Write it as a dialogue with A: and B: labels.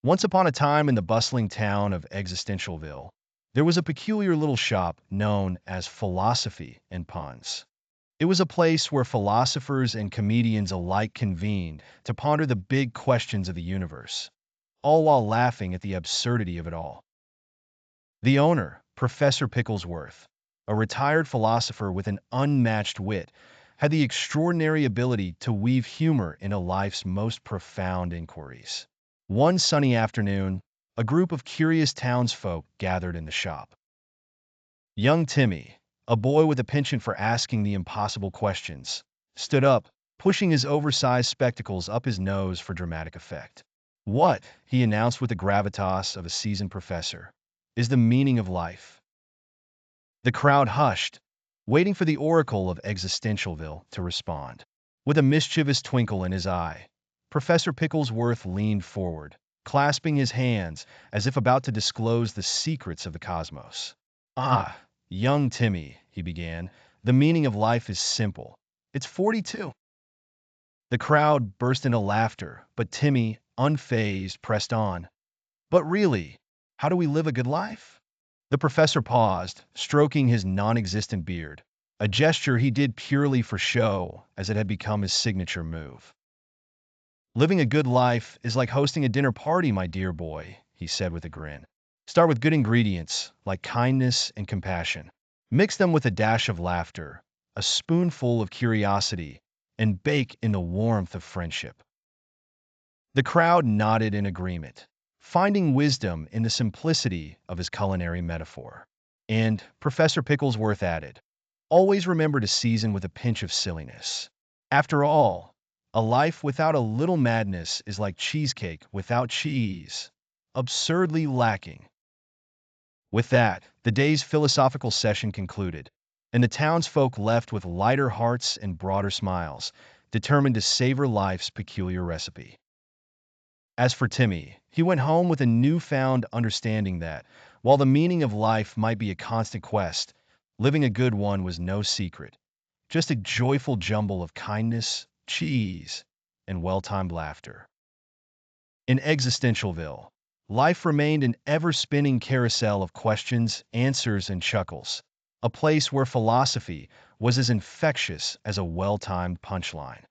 A: Once upon a time in the bustling town of Existentialville, there was a peculiar little shop known as Philosophy and Puns. It was a place where philosophers and comedians alike convened to ponder the big questions of the universe, all while laughing at the absurdity of it all. The owner, Professor Picklesworth, a retired philosopher with an unmatched wit, had the extraordinary ability to weave humor into life's most profound inquiries. One sunny afternoon, a group of curious townsfolk gathered in the shop. Young Timmy, a boy with a penchant for asking the impossible questions, stood up, pushing his oversized spectacles up his nose for dramatic effect. "What," he announced with the gravitas of a seasoned professor, "is the meaning of life?" The crowd hushed, waiting for the oracle of Existentialville to respond. With a mischievous twinkle in his eye, Professor Picklesworth leaned forward, clasping his hands as if about to disclose the secrets of the cosmos. "Ah, young Timmy," he began, "the meaning of life is simple. It's 42." The crowd burst into laughter, but Timmy, unfazed, pressed on. "But really, how do we live a good life?" The professor paused, stroking his non-existent beard, a gesture he did purely for show, as it had become his signature move. "Living a good life is like hosting a dinner party, my dear boy," he said with a grin. "Start with good ingredients, like kindness and compassion. Mix them with a dash of laughter, a spoonful of curiosity, and bake in the warmth of friendship." The crowd nodded in agreement, finding wisdom in the simplicity of his culinary metaphor. And Professor Picklesworth added, "Always remember to season with a pinch of silliness. After all, a life without a little madness is like cheesecake without cheese, absurdly lacking." With that, the day's philosophical session concluded, and the townsfolk left with lighter hearts and broader smiles, determined to savor life's peculiar recipe. As for Timmy, he went home with a newfound understanding that, while the meaning of life might be a constant quest, living a good one was no secret, just a joyful jumble of kindness, cheese, and well-timed laughter. In Existentialville, life remained an ever-spinning carousel of questions, answers, and chuckles, a place where philosophy was as infectious as a well-timed punchline.